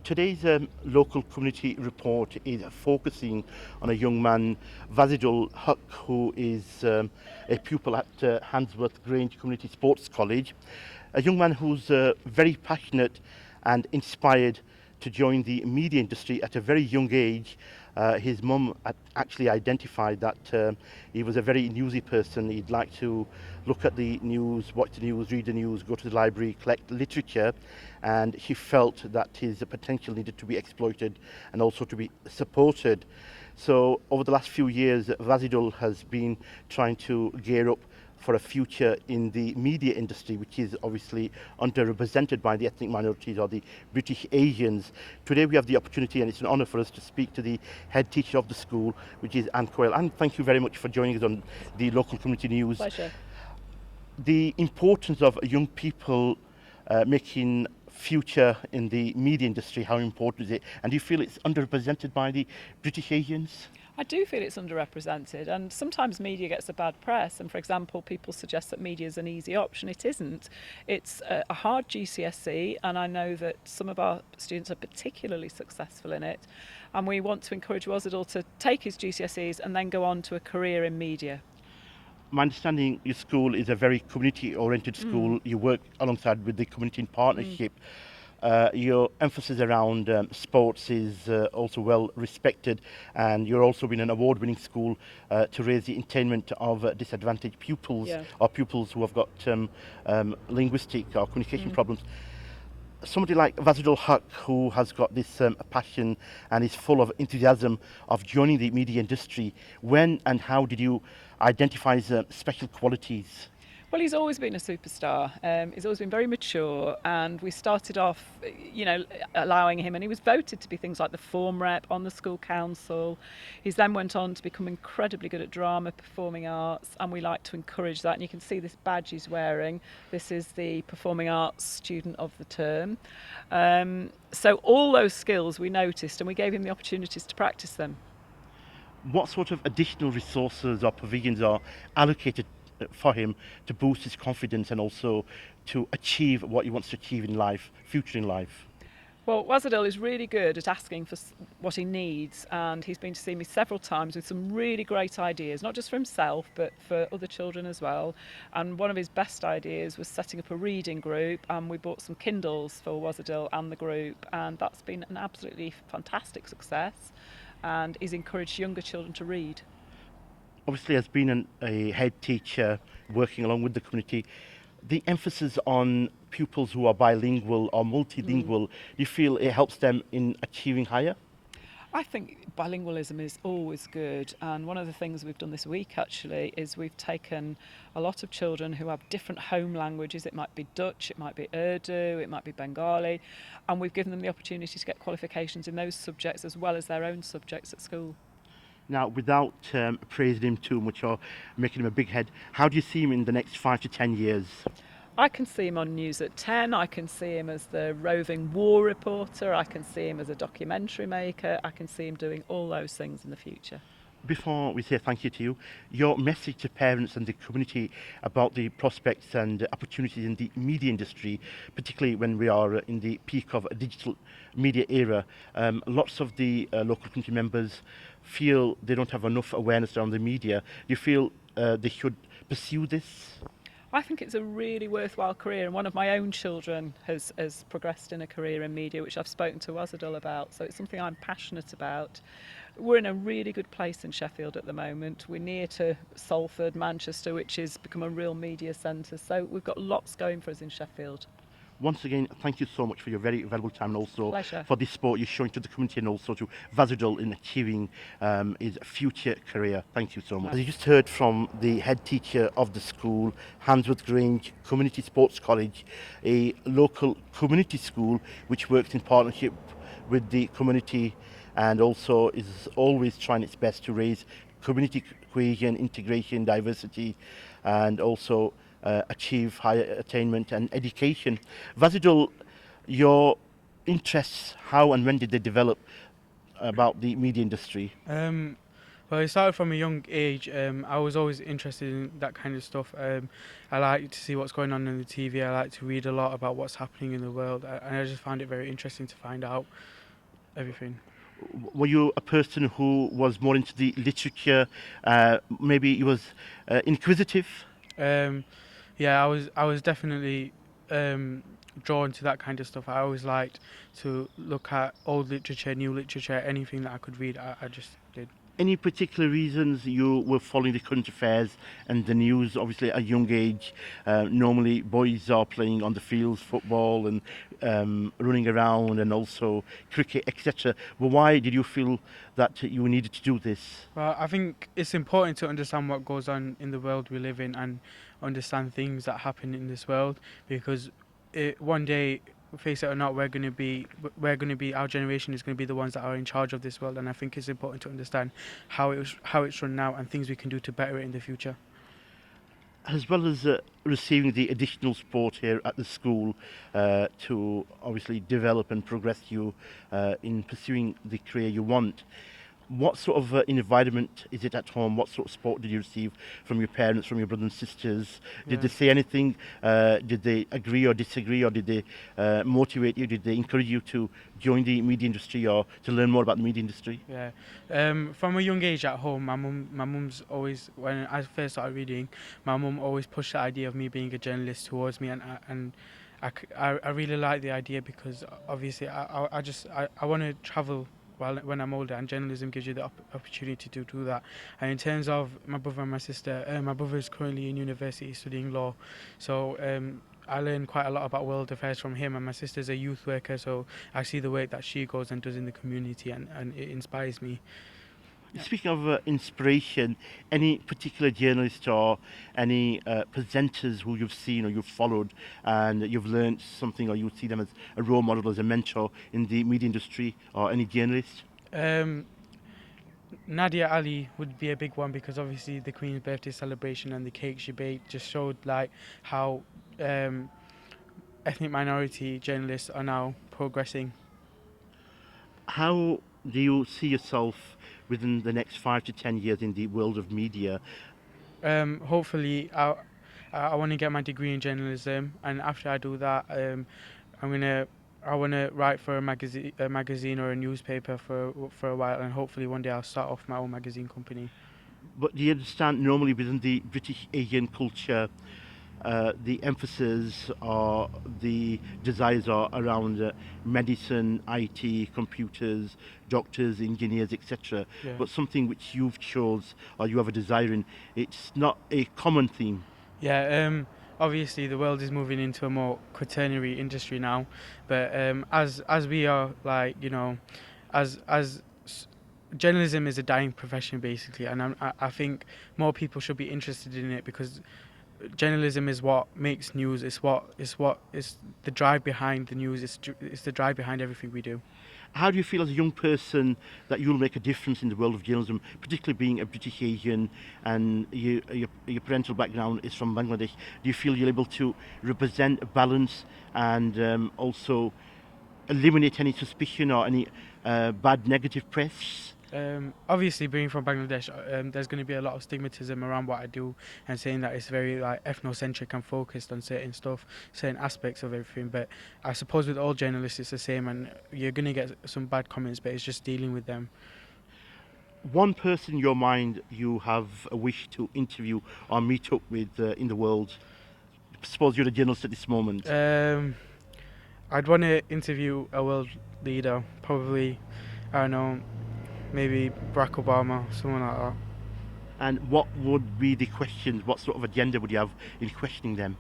Today's local community report is focusing on a young man, Vazidul Huq, who is a pupil at Handsworth Grange Community Sports College. A young man who's very passionate and inspired to join the media industry at a very young age. His mum actually identified that he was a very newsy person. He'd like to look at the news, watch the news, read the news, go to the library, collect literature, and he felt that his potential needed to be exploited and also to be supported. So over the last few years, Vazidul has been trying to gear up for a future in the media industry, which is obviously underrepresented by the ethnic minorities or the British Asians. Today we have the opportunity, and it's an honour for us to speak to the head teacher of the school, which is Anne Coyle. And thank you very much for joining us on the local community news. Pleasure. The importance of young people making future in the media industry, how important is it? And do you feel it's underrepresented by the British Asians? I do feel it's underrepresented, and sometimes media gets a bad press, and for example people suggest that media is an easy option. It isn't. It's a hard GCSE, and I know that some of our students are particularly successful in it, and we want to encourage Wazidul to take his GCSEs and then go on to a career in media. My understanding, your school is a very community-oriented school. You work alongside with the community in partnership. Your emphasis around sports is also well respected, and you're also been an award-winning school to raise the attainment of disadvantaged pupils or pupils who have got linguistic or communication problems. Somebody like Vazidul Huq, who has got this passion and is full of enthusiasm of joining the media industry, when and how did you identify his special qualities? Well, he's always been a superstar. He's always been very mature, and we started off, allowing him, and he was voted to be things like the form rep on the school council. He's then went on to become incredibly good at drama, performing arts, and we like to encourage that. And you can see this badge he's wearing. This is the Performing Arts Student of the Term. So all those skills we noticed, and we gave him the opportunities to practice them. What sort of additional resources or provisions are allocated for him to boost his confidence and also to achieve what he wants to achieve in life, future in life? Well, Wazidul is really good at asking for what he needs, and he's been to see me several times with some really great ideas, not just for himself but for other children as well. And one of his best ideas was setting up a reading group, and we bought some Kindles for Wazidul and the group, and that's been an absolutely fantastic success, and he's encouraged younger children to read. Obviously, as being a head teacher working along with the community, the emphasis on pupils who are bilingual or multilingual, do you feel it helps them in achieving higher? I think bilingualism is always good, and one of the things we've done this week actually is we've taken a lot of children who have different home languages. It might be Dutch, it might be Urdu, it might be Bengali, and we've given them the opportunity to get qualifications in those subjects as well as their own subjects at school. Now, without praising him too much or making him a big head, how do you see him in the next 5 to 10 years? I can see him on News at 10, I can see him as the roving war reporter, I can see him as a documentary maker, I can see him doing all those things in the future. Before we say thank you to you, your message to parents and the community about the prospects and opportunities in the media industry, particularly when we are in the peak of a digital media era. Lots of the local community members feel they don't have enough awareness around the media. Do you feel they should pursue this? I think it's a really worthwhile career, and one of my own children has progressed in a career in media, which I've spoken to Wazidul about, so it's something I'm passionate about. We're in a really good place in Sheffield at the moment. We're near to Salford, Manchester, which has become a real media centre, so we've got lots going for us in Sheffield. Once again, thank you so much for your very valuable time, and also Pleasure. for the support you're showing to the community and also to Vazidul in achieving his future career. Thank you so much. As you just heard from the head teacher of the school, Handsworth Grange Community Sports College, a local community school which works in partnership with the community and also is always trying its best to raise community cohesion, integration, diversity, and also achieve higher attainment and education. Vazidul, your interests, how and when did they develop about the media industry? Well, it started from a young age. I was always interested in that kind of stuff. I like to see what's going on the TV. I like to read a lot about what's happening in the world, and I just found it very interesting to find out everything. Were you a person who was more into the literature? Maybe you was inquisitive? Um, yeah, I was definitely drawn to that kind of stuff. I always liked to look at old literature, new literature, anything that I could read. I just did. Any particular reasons you were following the current affairs and the news? Obviously, at a young age, normally boys are playing on the fields, football and running around, and also cricket, etc. But why did you feel that you needed to do this? Well, I think it's important to understand what goes on in the world we live in and understand things that happen in this world because one day, face it or not, we're going to be our generation is going to be the ones that are in charge of this world, and I think it's important to understand how it's run now and things we can do to better it in the future. As well as receiving the additional support here at the school to obviously develop and progress you in pursuing the career you want. What sort of environment is it at home? What sort of support did you receive from your parents, from your brothers and sisters? Did they say anything? Did they agree or disagree, or did they motivate you? Did they encourage you to join the media industry or to learn more about the media industry? Yeah. From a young age at home, my mum's always, when I first started reading, my mum always pushed the idea of me being a journalist towards me, and I really like the idea because obviously I want to travel when I'm older, and journalism gives you the opportunity to do that. And in terms of my brother and my sister, my brother is currently in university studying law, so I learn quite a lot about world affairs from him, and my sister's a youth worker, so I see the work that she goes and does in the community, and it inspires me. Speaking of inspiration, any particular journalist or any presenters who you've seen or you've followed and you've learned something, or you see them as a role model, as a mentor in the media industry, or any journalist? Um, Nadia Ali would be a big one because obviously the Queen's birthday celebration and the cake she baked just showed like how um, ethnic minority journalists are now progressing. How do you see yourself within the next 5 to 10 years in the world of media? Hopefully, I want to get my degree in journalism, and after I do that, I'm gonna I want to write for a magazine or a newspaper for a while, and hopefully one day I'll start off my own magazine company. But do you understand, normally within the British Asian culture, the emphasis or the desires are around medicine, IT, computers, doctors, engineers, etc. Yeah. But something which you've chose or you have a desire in, it's not a common theme. Yeah, obviously the world is moving into a more quaternary industry now, but as we are like as journalism is a dying profession basically, and I think more people should be interested in it because journalism is what makes news. It's the drive behind the news. It's the drive behind everything we do. How do you feel as a young person that you'll make a difference in the world of journalism, particularly being a British Asian and your parental background is from Bangladesh? Do you feel you're able to represent a balance and also eliminate any suspicion or any bad negative press? Obviously, being from Bangladesh, there's going to be a lot of stigmatism around what I do, and saying that it's very like ethnocentric and focused on certain stuff, certain aspects of everything. But I suppose with all journalists, it's the same, and you're going to get some bad comments, but it's just dealing with them. One person in your mind you have a wish to interview or meet up with in the world? Suppose you're a journalist at this moment. I'd want to interview a world leader, probably, I don't know, maybe Barack Obama, someone like that. And what would be the questions? What sort of agenda would you have in questioning them?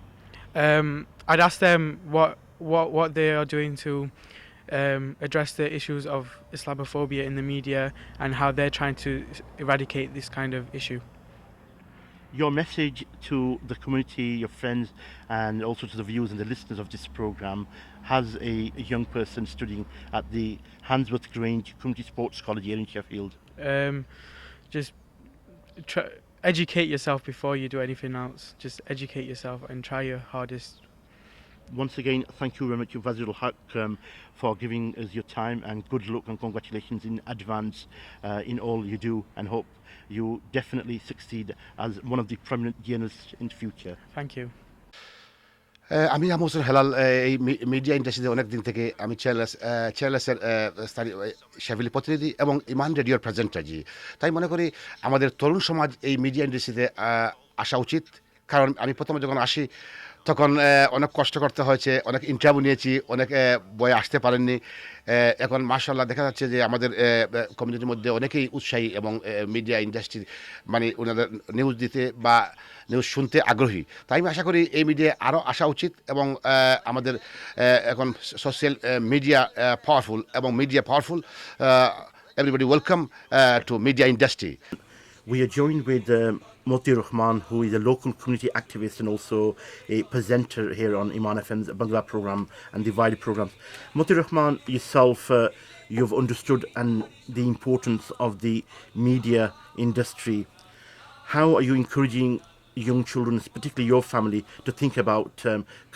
I'd ask them what they are doing to address the issues of Islamophobia in the media and how they're trying to eradicate this kind of issue. Your message to the community, your friends, and also to the viewers and the listeners of this programme, as a young person studying at the Handsworth Grange Community Sports College here in Sheffield? Just educate yourself before you do anything else. Just educate yourself and try your hardest. Once again, thank you very much, Wazirul Haq, for giving us your time, and good luck and congratulations in advance in all you do, and hope you definitely succeed as one of the prominent journalists in the future. Thank you. আমি আহমদ হেলাল এই media ইন্ডাস্ট্রিতে অনেক দিন থেকে আমি চেয়ারলেসের স্থানীয় প্রতিনিধি এবং ইমান রেডিওর প্রেজেন্টার জি। তাই মনে করি আমাদের তরুণ সমাজ এই মিডিয়া ইন্ডাস্ট্রিতে আসা উচিত। কারণ আমি প্রথমে যখন আসি তখন অনেক কষ্ট করতে হয়েছে, অনেক ইন্টারভিউ নিয়েছি, অনেক বয়ে আসতে পারেননি। এখন মাশাআল্লাহ দেখা যাচ্ছে যে আমাদের কমিউনিটির মধ্যে অনেকেই উৎসাহী এবং মিডিয়া ইন্ডাস্ট্রি মানে ওনাদের নিউজ দিতে বা নিউজ শুনতে আগ্রহী। তাই আমি আশা করি এই মিডিয়া আরও আসা উচিত এবং আমাদের এখন সোশ্যাল মিডিয়া পাওয়ারফুল এবং media powerful. Everybody welcome to media industry. We are joined with Moti Rahman, who is a local community activist and also a presenter here on Iman FM's Bangla program and Divided programs. Moti Rahman, yourself, you've understood and the importance of the media industry. How are you encouraging young children, particularly your family, to think about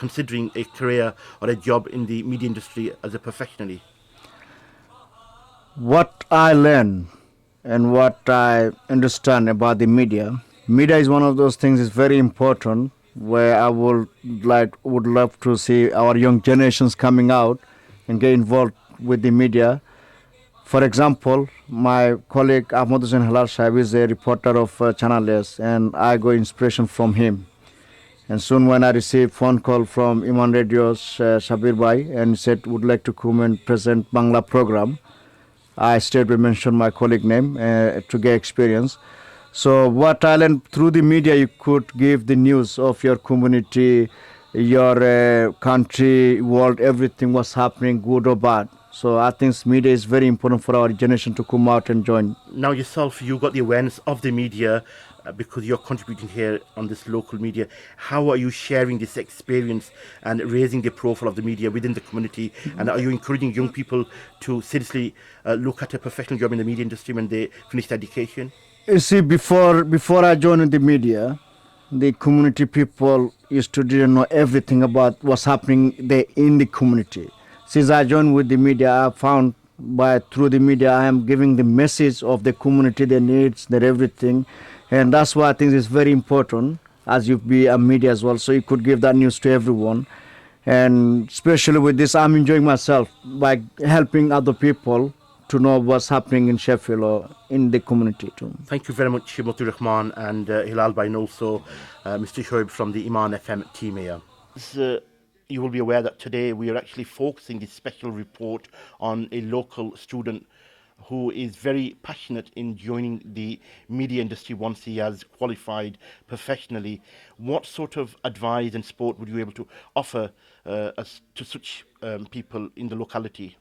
considering a career or a job in the media industry as a professionally? What I learn and what I understand about the media is one of those things is very important where I would love to see our young generations coming out and get involved with the media. For example, my colleague Ahmad Hussain Halal Sahib is a reporter of Channel S, and I got inspiration from him. And soon when I received phone call from Iman Radio's Shabir Bhai and said would like to come and present Bangla program, I straight mentioned my colleague name to get experience. So what I learned through the media, you could give the news of your community, your country, world, everything what's happening, good or bad. So I think media is very important for our generation to come out and join. Now yourself, you got the awareness of the media because you're contributing here on this local media. How are you sharing this experience and raising the profile of the media within the community? And are you encouraging young people to seriously look at a professional job in the media industry when they finish their education? You see, before I joined the media, the community people used to didn't know everything about what's happening there in the community. Since I joined with the media, I found through the media I am giving the message of the community, their needs, their everything, and that's why I think it's very important as you be a media as well, so you could give that news to everyone. And especially with this, I'm enjoying myself by helping other people to know what's happening in Sheffield or in the community too. Thank you very much, Moti Rahman and Hilal Bhai, and also Mr. Shoaib from the Iman FM team here. You will be aware that today we are actually focusing this special report on a local student who is very passionate in joining the media industry once he has qualified professionally. What sort of advice and support would you be able to offer to such people in the locality?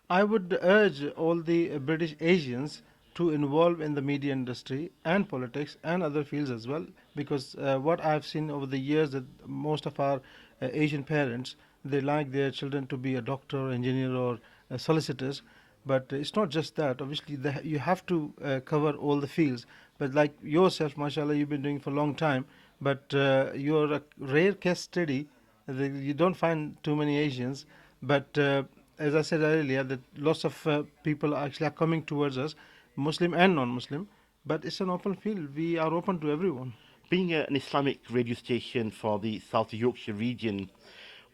I would urge all the British Asians to involve in the media industry and politics and other fields as well, because what I've seen over the years that most of our Asian parents, they like their children to be a doctor, engineer or solicitors, but it's not just that. Obviously you have to cover all the fields, but like yourself, mashallah, you've been doing for a long time, but you're a rare case study. You don't find too many Asians, but as I said earlier, that lots of people actually are coming towards us, Muslim and non-Muslim, but it's an open field. We are open to everyone. Being an Islamic radio station for the South Yorkshire region,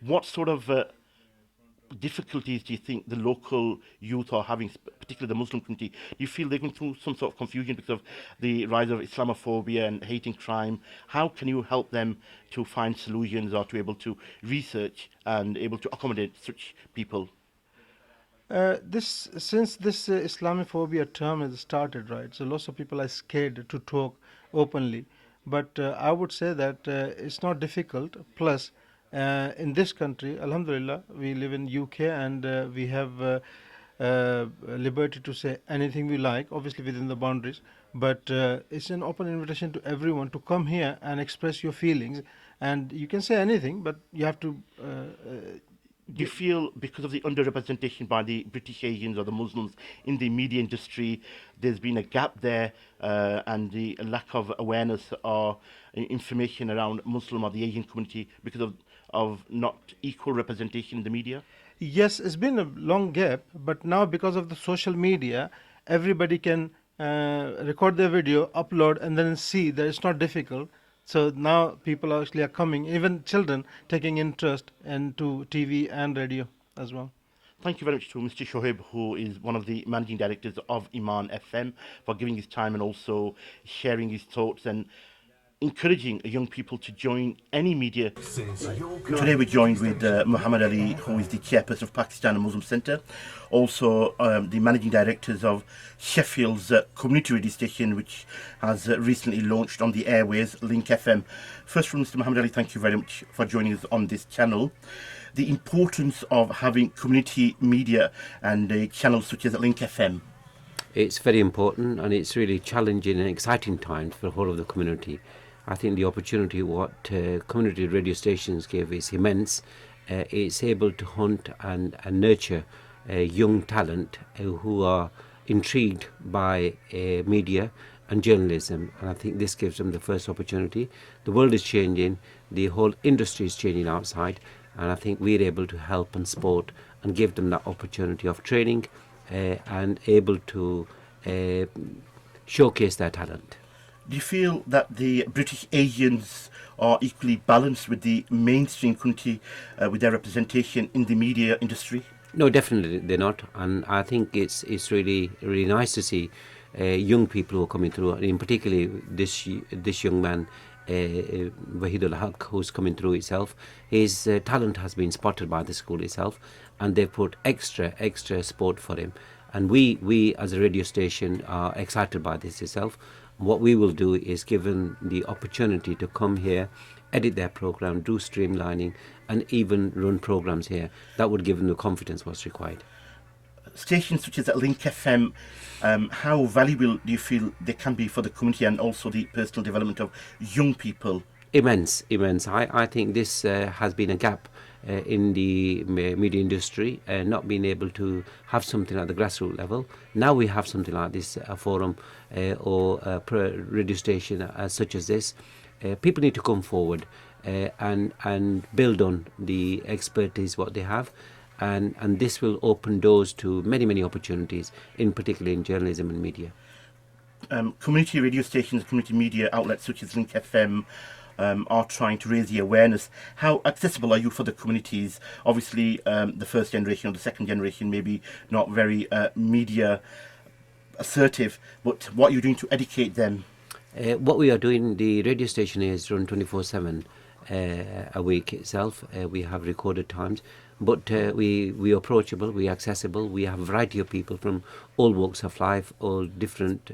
what sort of difficulties do you think the local youth are having, particularly the Muslim community? Do you feel they're going through some sort of confusion because of the rise of Islamophobia and hating crime? How can you help them to find solutions or to be able to research and able to accommodate such people? Since this Islamophobia term has started, right, so lots of people are scared to talk openly, but I would say that it's not difficult. Plus, in this country, alhamdulillah, we live in UK and we have liberty to say anything we like, obviously within the boundaries, but it's an open invitation to everyone to come here and express your feelings, and you can say anything, but you have to do you feel because of the underrepresentation by the British Asians or the Muslims in the media industry, there's been a gap there and the lack of awareness or information around Muslim or the Asian community because of not equal representation in the media? Yes, it's been a long gap, but now because of the social media, everybody can record their video, upload, and then see that it's not difficult. So now people actually are coming, even children taking interest into TV and radio as well. Thank you very much to Mr. Shoaib, who is one of the managing directors of Iman FM, for giving his time and also sharing his thoughts and encouraging young people to join any media. Today we're joined with Muhammad Ali, who is the chairperson of Pakistan Muslim Centre, also the managing directors of Sheffield's community radio station, which has recently launched on the airways, Link FM. First from Mr. Muhammad Ali, thank you very much for joining us on this channel. The importance of having community media and channels such as Link FM. It's very important, and it's really challenging and exciting times for the whole of the community. I think the opportunity what community radio stations give is immense. It's able to hunt and nurture young talent who are intrigued by media and journalism, and I think this gives them the first opportunity. The world is changing, the whole industry is changing outside, and I think we're able to help and support and give them that opportunity of training and able to showcase their talent. Do you feel that the British Asians are equally balanced with the mainstream community with their representation in the media industry? No, definitely they're not, and I think it's really nice to see young people who are coming through, and in particularly this young man, Wahidul Haq, who's coming through itself. His talent has been spotted by the school itself, and they put extra support for him. And we as a radio station are excited by this itself. What we will do is give them the opportunity to come here, edit their program, do streamlining, and even run programs here. That would give them the confidence what's required. Stations such as Link FM, how valuable do you feel they can be for the community and also the personal development of young people? Immense. I think this has been a gap in the media industry, not being able to have something at the grassroots level. Now we have something like this, a forum or a radio station such as this. People need to come forward and build on the expertise what they have. And this will open doors to many opportunities, in particular in journalism and media. Community radio stations, community media outlets such as Link FM are trying to raise the awareness. How accessible are you for the communities? Obviously, the first generation or the second generation maybe not very media assertive, but what are you doing to educate them? What we are doing, the radio station is run 24/7 a week itself. We have recorded times, but we approachable, we accessible. We have a variety of people from all walks of life, all different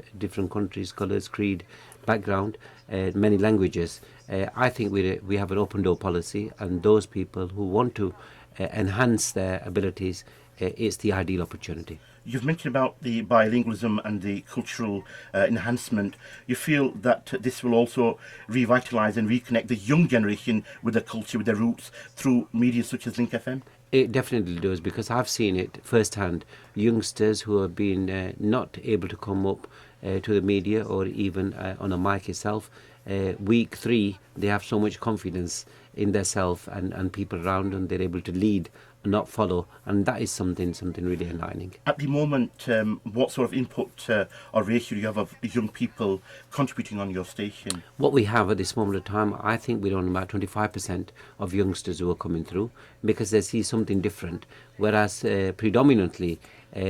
countries, colours, creed, background, many languages. I think we have an open door policy, and those people who want to enhance their abilities, it's the ideal opportunity. You've mentioned about the bilingualism and the cultural enhancement. You feel that this will also revitalise and reconnect the young generation with their culture, with their roots, through media such as Link FM? It definitely does, because I've seen it firsthand. Youngsters who have been not able to come up to the media or even on a mic itself, week 3, they have so much confidence in themselves and people around them. They're able to lead, not follow, and that is something really enlightening. At the moment, what sort of input or ratio do you have of young people contributing on your station? What we have at this moment of time, I think we're on about 25% of youngsters who are coming through, because they see something different, whereas predominantly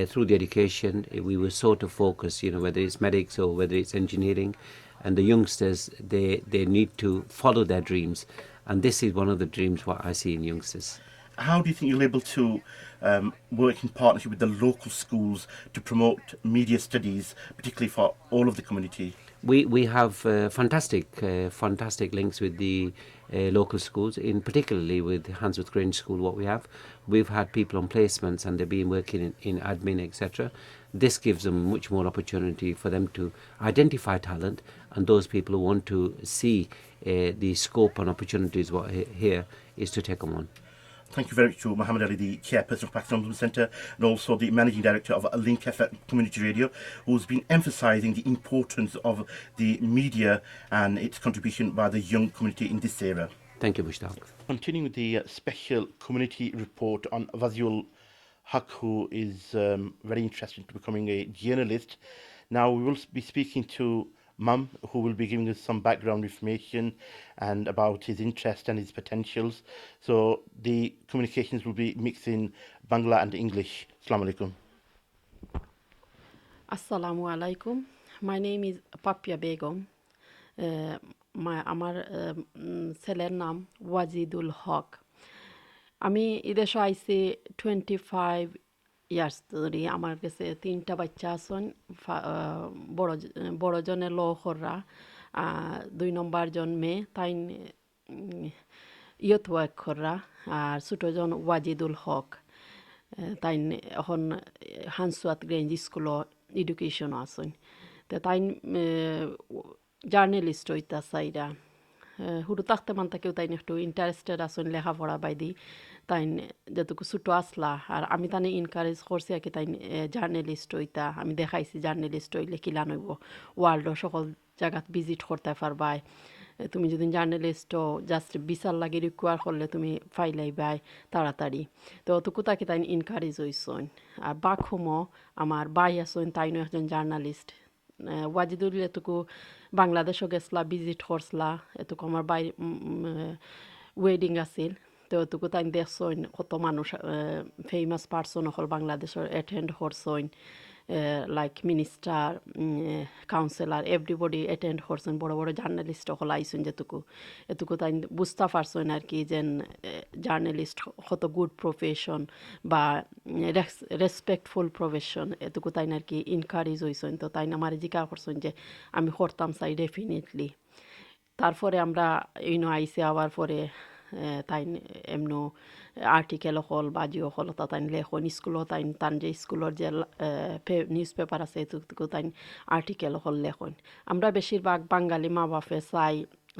through the education we were sort of focused, whether it's medics or whether it's engineering, and the youngsters, they need to follow their dreams, and this is one of the dreams what I see in youngsters. How do you think you're able to work in partnership with the local schools to promote media studies, particularly for all of the community? We have fantastic links with the local schools, in particularly with Handsworth Grange School. What we've had people on placements and they've been working in admin, etc. This gives them much more opportunity for them to identify talent, and those people who want to see the scope and opportunities what here is to take them on. Thank you very much to Muhammad Ali, the chairperson of Pakistan Muslim Centre, and also the managing director of Link FM Community Radio, who's been emphasising the importance of the media and its contribution by the young community in this era. Thank you, Mushtaq. Continuing with the special community report on Wahidul Haq, who is very interested in becoming a journalist. Now we will be speaking to mum, who will be giving us some background information and about his interest and his potentials. So the communications will be mixed in Bangla and English. Assalamu alaikum. Assalamu alaikum. My name is Papia Begum. আমার ছেলের নাম ওয়াজিদুল হক। আমি এদেশে আইছি 25 years ধরে। আমার কাছে 3টা বাচ্চা আছেন। বড়জনের লহররা, 2 নম্বর জন মেয়ে, তাই ইয়ত ওয়ার্ক কররা, আর ছোটজন ওয়াজিদুল হক। তাই এখন হানসুয়াত গ্রেঞ্জ স্কুল এডুকেশন আছেন। তো তাই জার্নালিস্ট হইতা চাইরা হুড়ু থাকতে মান থাকেও তাই একটু ইন্টারেস্টেড আছেন লেখাপড়া বাইদি। তাই যতটুকু ছোটো আসলা আর আমি তাই এনকারেজ করছি আর কি তাই জার্নালিস্ট হইতা। আমি দেখাইছি জার্নালিস্ট হইলে কিলান হইব, ওয়ার্ল্ডও সকল জায়গাত ভিজিট করতে পারবাই। তুমি যদি জার্নালিস্ট জাস্ট বিচার লাগে রিকোয়ার করলে তুমি ফাইলাইবাই তাড়াতাড়ি। তো অতটুকু তাকে তাই এনকারেজ হইসন। আর বাকহুমো আমার বাই আসন, তাইনও একজন জার্নালিস্ট। ওয়াজিদুল এতটুকু বাংলাদেশও গেছলা, ভিজিট করছলা। এতটুকু আমার বাই ওয়েডিং আছিল। তো এতটুকু তাই দেখছন কত মানুষ ফেমাস পার্সন হল বাংলাদেশের অ্যাটেন্ড করছন, like minister, councillor, everybody attend করছেন। বড় বড় জার্নালিস্ট হল আইসন। এতটুকু তাই বুঝতে পারছেন আর কি যে জার্নালিস্ট কত গুড প্রফেশন বা রেসপেক্টফুল প্রফেশন। এতটুকু তাই আর কি এনকারেজ হয়েছেন। তো তাই আমার জিজ্ঞাসা করছেন যে আমি করতাম চাই ডেফিনেটলি। তারপরে আমরা আইসে আবার পরে তাই এমনো আর্টিকেল হল বাজিও হল তা তাই লেখন স্কুলত তাই তান যে স্কুলের যে নিউজ পেপার আছে এটুকু তাই আর্টিকেল হল লেখন। আমরা বেশিরভাগ বাঙালি মা বাপে চাই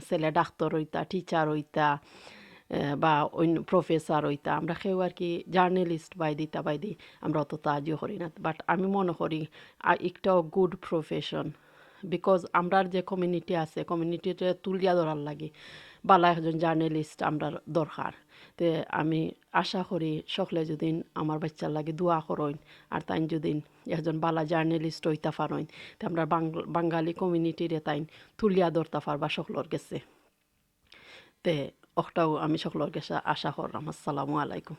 ছেলে ডাক্তার হইতা, টিচার হইতা বা অন্য প্রফেসর হইতা। আমরা কেউ আর কি জার্নালিস্ট বাইদি আমরা অত তাজিও করি না। বাট আমি মনে করি একটাও গুড প্রফেশন, বিকজ আমরার যে কমিউনিটি আছে কমিউনিটিতে তুলিয়া ধরার লাগে বালা একজন জার্নালিস্ট আমরা দরকার। তো আমি আশা করি সকলে যদি আমার বাচ্চার লাগে দোয়া করইন আর তাই যদি একজন বালা জার্নালিস্ট হইতে পারেন তো আমরা বাঙালি কমিউনিটিরে তাই তুলিয়া ধরতে পারবা সকলের গেছে। তে ওটাও আমি সকলের কাছে আশা করলাম। আসসালামু আলাইকুম।